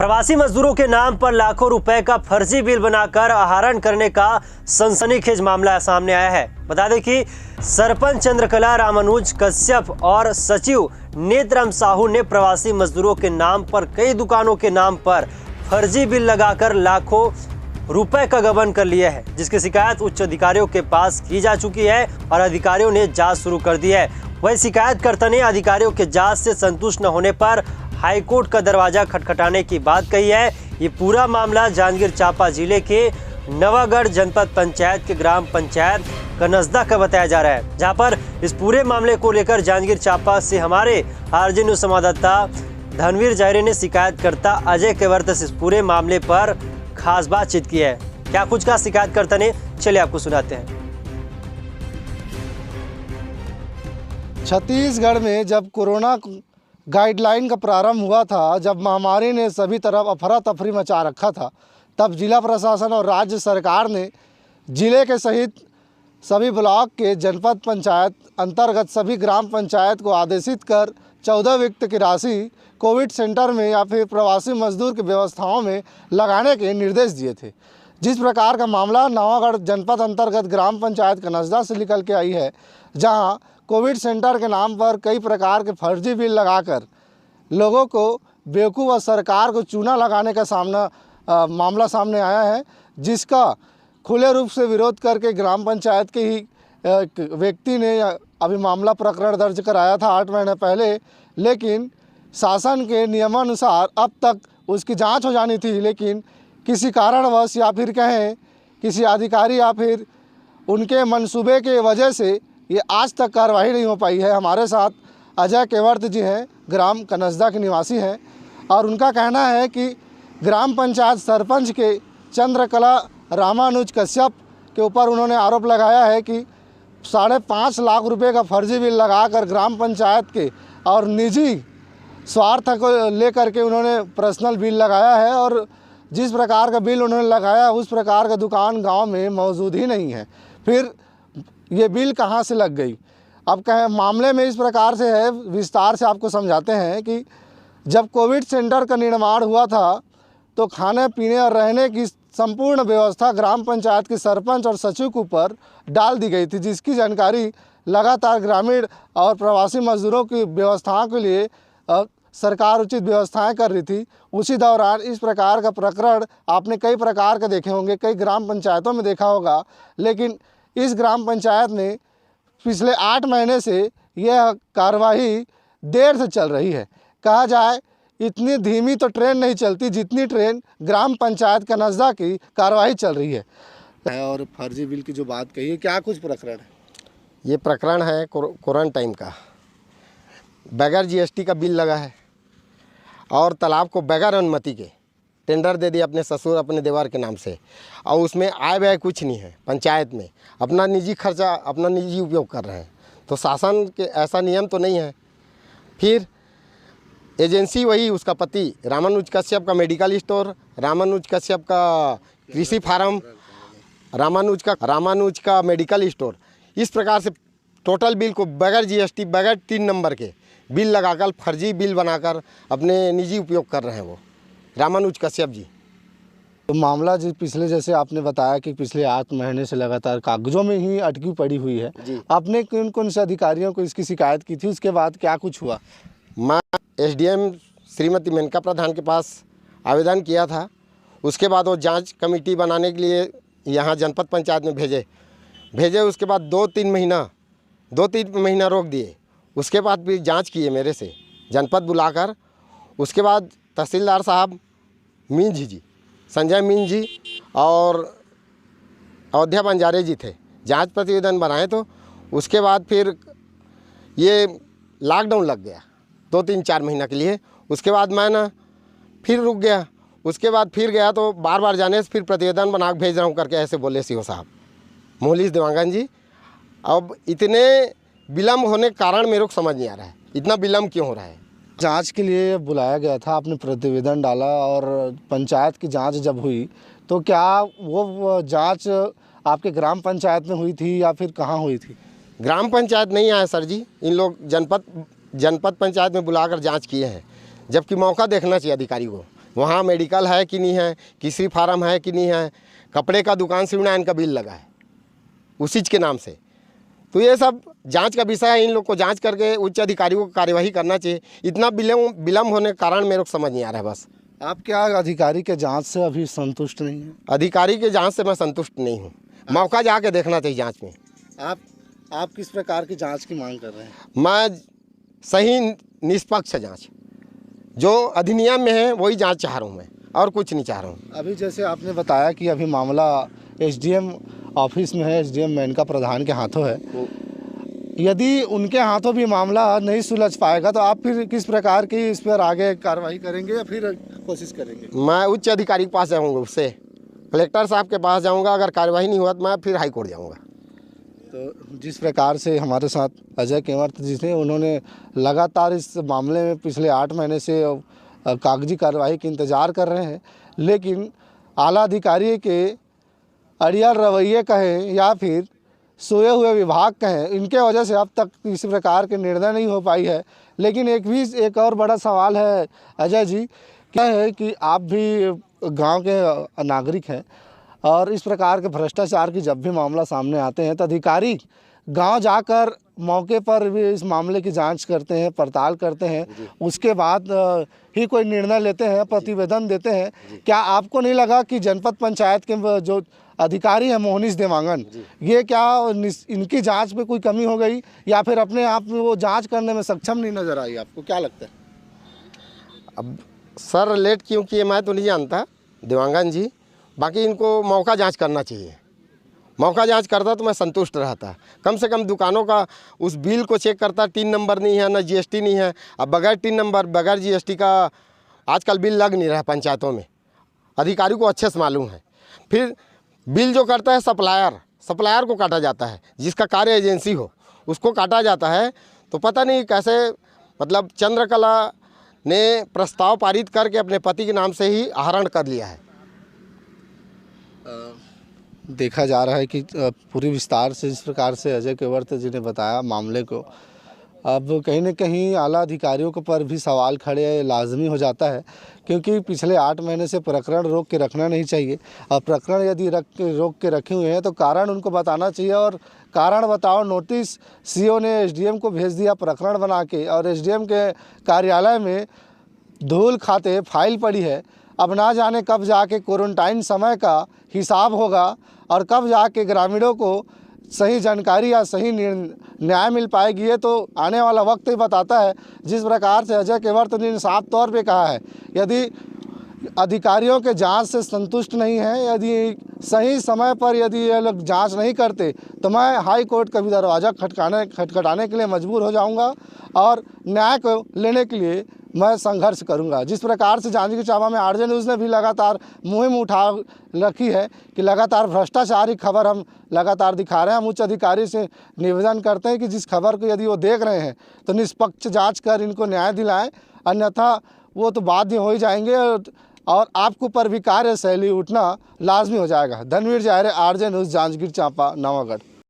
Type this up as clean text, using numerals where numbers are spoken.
प्रवासी मजदूरों के नाम पर लाखों रुपए का फर्जी बिल बनाकर आहरण करने का सनसनीखेज मामला सामने आया है। बता दें कि सरपंच चंद्रकला रामानुज कश्यप और सचिव नेत्रम साहू ने प्रवासी मजदूरों के नाम पर कई दुकानों के नाम पर फर्जी बिल लगाकर लाखों रुपए का गबन कर लिया है, जिसकी शिकायत उच्च अधिकारियों के पास की जा चुकी है और अधिकारियों ने जांच शुरू कर दी है। वही शिकायतकर्ता ने अधिकारियों के जांच से संतुष्ट न होने पर हाईकोर्ट का दरवाजा खटखटाने की बात कही है। ये पूरा मामला जांजगीर चांपा जिले के नवागढ़ जनपद पंचायत के ग्राम पंचायत कनस्दा का बताया जा रहा है, जहां पर इस पूरे मामले को लेकर जांजगीर चांपा से हमारे आरजे न्यूज संवाददाता धनवीर जायरे ने शिकायतकर्ता अजय केवर्त से इस पूरे मामले पर खास बातचीत की है। क्या कुछ कहा शिकायतकर्ता ने, चलिए आपको सुनाते हैं। छत्तीसगढ़ में जब कोरोना गाइडलाइन का प्रारंभ हुआ था, जब महामारी ने सभी तरफ अफरा तफरी मचा रखा था, तब जिला प्रशासन और राज्य सरकार ने जिले के सहित सभी ब्लॉक के जनपद पंचायत अंतर्गत सभी ग्राम पंचायत को आदेशित कर 14 व्यक्ति की राशि कोविड सेंटर में या फिर प्रवासी मजदूर की व्यवस्थाओं में लगाने के निर्देश दिए थे। जिस प्रकार का मामला नवागढ़ जनपद अंतर्गत ग्राम पंचायत कनस्दा से निकल के आई है, जहां कोविड सेंटर के नाम पर कई प्रकार के फर्जी बिल लगाकर लोगों को बेवकूफ़ और सरकार को चूना लगाने का मामला सामने आया है, जिसका खुले रूप से विरोध करके ग्राम पंचायत के ही व्यक्ति ने अभी मामला प्रकरण दर्ज कराया था 8 महीने पहले, लेकिन शासन के नियमानुसार अब तक उसकी जांच हो जानी थी, लेकिन किसी कारणवश या फिर कहें किसी अधिकारी या फिर उनके मंसूबे के वजह से ये आज तक कार्रवाई नहीं हो पाई है। हमारे साथ अजय केवर्त जी हैं, ग्राम कनस्दा के निवासी हैं, और उनका कहना है कि ग्राम पंचायत सरपंच के चंद्रकला रामानुज कश्यप के ऊपर उन्होंने आरोप लगाया है कि 5.5 लाख रुपए का फर्जी बिल लगाकर ग्राम पंचायत के और निजी स्वार्थ को लेकर के उन्होंने पर्सनल बिल लगाया है, और जिस प्रकार का बिल उन्होंने लगाया उस प्रकार का दुकान गांव में मौजूद ही नहीं है। फिर ये बिल कहाँ से लग गई? अब कहें मामले में इस प्रकार से है, विस्तार से आपको समझाते हैं कि जब कोविड सेंटर का निर्माण हुआ था तो खाने पीने और रहने की संपूर्ण व्यवस्था ग्राम पंचायत के सरपंच और सचिव के ऊपर डाल दी गई थी, जिसकी जानकारी लगातार ग्रामीण और प्रवासी मजदूरों की व्यवस्थाओं के लिए सरकार उचित व्यवस्थाएं कर रही थी। उसी दौरान इस प्रकार का प्रकरण आपने कई प्रकार के देखे होंगे, कई ग्राम पंचायतों में देखा होगा, लेकिन इस ग्राम पंचायत ने पिछले 8 महीने से यह कार्रवाई देर से चल रही है। कहा जाए इतनी धीमी तो ट्रेन नहीं चलती जितनी ट्रेन ग्राम पंचायत कनस्दा की कार्रवाई चल रही है। और फर्जी बिल की जो बात कही है, क्या कुछ प्रकरण है? ये प्रकरण है क्वारंटाइन का। बगैर जीएसटी का बिल लगा है और तालाब को बगैर अनुमति के टेंडर दे दिया अपने ससुर अपने देवर के नाम से, और उसमें आय व्यय कुछ नहीं है। पंचायत में अपना निजी खर्चा अपना निजी उपयोग कर रहे हैं, तो शासन के ऐसा नियम तो नहीं है। फिर एजेंसी वही उसका पति रामानुज कश्यप का मेडिकल स्टोर, रामानुज कश्यप का कृषि फार्म, रामानुज का मेडिकल स्टोर, इस प्रकार से टोटल बिल को बगैर जीएसटी बगैर 3 नंबर के बिल लगाकर फर्जी बिल बनाकर अपने निजी उपयोग कर रहे हैं वो रामानुज कश्यप जी। तो मामला जी पिछले जैसे आपने बताया कि पिछले 8 महीने से लगातार कागजों में ही अटकी पड़ी हुई है जी। आपने कौन कौन से अधिकारियों को इसकी शिकायत की थी, उसके बाद क्या कुछ हुआ? मैं एसडीएम श्रीमती मेनका प्रधान के पास आवेदन किया था। उसके बाद वो जांच कमेटी बनाने के लिए यहाँ जनपद पंचायत में भेजे। उसके बाद 2-3 महीना रोक दिए। उसके बाद फिर जांच किए मेरे से जनपद बुलाकर। उसके बाद तहसीलदार साहब मीन जी संजय मीन जी और अयोध्या बंजारे जी थे, जांच प्रतिवेदन बनाए। तो उसके बाद फिर ये लॉकडाउन लग गया 2-3-4 महीना के लिए। उसके बाद मैं ना फिर रुक गया। उसके बाद फिर गया तो बार जाने से फिर प्रतिवेदन बना के भेज रहा हूँ करके ऐसे बोले सीओ साहब मोहलिस देवांगन जी। अब इतने विलम्ब होने के कारण मेरे को समझ नहीं आ रहा है इतना विलम्ब क्यों हो रहा है। जांच के लिए बुलाया गया था, आपने प्रतिवेदन डाला और पंचायत की जांच जब हुई तो क्या वो जांच आपके ग्राम पंचायत में हुई थी या फिर कहाँ हुई थी? ग्राम पंचायत नहीं आया सर जी, इन लोग जनपद पंचायत में बुलाकर जांच किए हैं, जबकि मौका देखना चाहिए अधिकारी को। वहाँ मेडिकल है कि नहीं है, कृषि फार्म है कि नहीं है, कपड़े का दुकान सिवना इनका बिल लगा है उसी के नाम से। तो ये सब जांच का विषय है, इन लोग को जांच करके उच्च अधिकारियों को कार्यवाही करना चाहिए। इतना विलम्ब होने के कारण मेरे को समझ नहीं आ रहा है। बस आप क्या अधिकारी के जांच से अभी संतुष्ट नहीं हैं? अधिकारी के जांच से मैं संतुष्ट नहीं हूँ। मौका जाके देखना चाहिए जांच में। आप किस प्रकार की जांच की मांग कर रहे हैं? मैं सही निष्पक्ष जांच जो अधिनियम में है वही जांच चाह रहा हूँ मैं, और कुछ नहीं चाह रहा हूँ। अभी जैसे आपने बताया कि अभी मामला एसडीएम ऑफिस में है, एसडीएम मेनका प्रधान के हाथों है। यदि उनके हाथों भी मामला नहीं सुलझ पाएगा तो आप फिर किस प्रकार की इस पर आगे कार्रवाई करेंगे या फिर कोशिश करेंगे? मैं उच्च अधिकारी के पास जाऊँगा, उससे कलेक्टर साहब के पास जाऊँगा। अगर कार्रवाई नहीं हुआ तो मैं फिर हाई कोर्ट जाऊँगा। तो जिस प्रकार से हमारे साथ अजय केवट जी थे, उन्होंने लगातार इस मामले में पिछले 8 महीने से कागजी कार्रवाई के इंतज़ार कर रहे हैं, लेकिन आला अधिकारी के अड़ियल रवैये कहें या फिर सोए हुए विभाग कहें, इनके वजह से अब तक किसी प्रकार के निर्णय नहीं हो पाई है। लेकिन एक और बड़ा सवाल है अजय जी, क्या है कि आप भी गांव के नागरिक हैं और इस प्रकार के भ्रष्टाचार की जब भी मामला सामने आते हैं तो अधिकारी गांव जाकर मौके पर भी इस मामले की जांच करते हैं, पड़ताल करते हैं, उसके बाद ही कोई निर्णय लेते हैं, प्रतिवेदन देते हैं। क्या आपको नहीं लगा कि जनपद पंचायत के जो अधिकारी हैं मोहनीश देवांगन, ये क्या इनकी जांच में कोई कमी हो गई या फिर अपने आप में वो जांच करने में सक्षम नहीं नज़र आई? आपको क्या लगता है? अब सर लेट क्यों किए मैं तो नहीं जानता, देवांगन जी। बाकी इनको मौका जांच करना चाहिए। मौका जांच करता तो मैं संतुष्ट रहता। कम से कम दुकानों का उस बिल को चेक करता, 3 नंबर नहीं है, ना जीएसटी नहीं है। अब बगैर 3 नंबर बगैर जीएसटी का आजकल बिल लग नहीं रहा पंचायतों में, अधिकारी को अच्छे से मालूम है। फिर बिल जो करता है सप्लायर को काटा जाता है, जिसका कार्य एजेंसी हो उसको काटा जाता है। तो पता नहीं कैसे मतलब चंद्रकला ने प्रस्ताव पारित करके अपने पति के नाम से ही आहरण कर लिया है। देखा जा रहा है कि पूरी विस्तार से जिस प्रकार से अजय केवट जी ने बताया मामले को, अब कहीं न कहीं आला अधिकारियों के पर भी सवाल खड़े लाजमी हो जाता है, क्योंकि पिछले 8 महीने से प्रकरण रोक के रखना नहीं चाहिए। और प्रकरण यदि रोक के रखे हुए हैं तो कारण उनको बताना चाहिए, और कारण बताओ नोटिस सीओ ने एसडीएम को भेज दिया प्रकरण बना के, और एसडीएम के कार्यालय में धूल खाते फाइल पड़ी है। अब ना जाने कब जाके क्वारंटाइन समय का हिसाब होगा और कब जाके ग्रामीणों को सही जानकारी या सही न्याय मिल पाएगी, ये तो आने वाला वक्त ही बताता है। जिस प्रकार से अजय केवट ने साफ तौर पे कहा है, यदि अधिकारियों के जांच से संतुष्ट नहीं है, यदि सही समय पर यदि ये लोग जांच नहीं करते तो मैं हाई कोर्ट का भी दरवाज़ा खटखटाने के लिए मजबूर हो जाऊंगा और न्याय को लेने के लिए मैं संघर्ष करूंगा। जिस प्रकार से जांजगीर चांपा में आरजे न्यूज़ ने भी लगातार मुहिम उठा रखी है कि लगातार भ्रष्टाचार की खबर हम लगातार दिखा रहे हैं। हम उच्च अधिकारी से निवेदन करते हैं कि जिस खबर को यदि वो देख रहे हैं तो निष्पक्ष जांच कर इनको न्याय दिलाएं, अन्यथा वो तो बाध्य हो ही जाएंगे और आपके ऊपर भी कार्यशैली उठना लाजमी हो जाएगा। Dhanveer Jaire, RJ news, Janjgir Champa, Navagarh.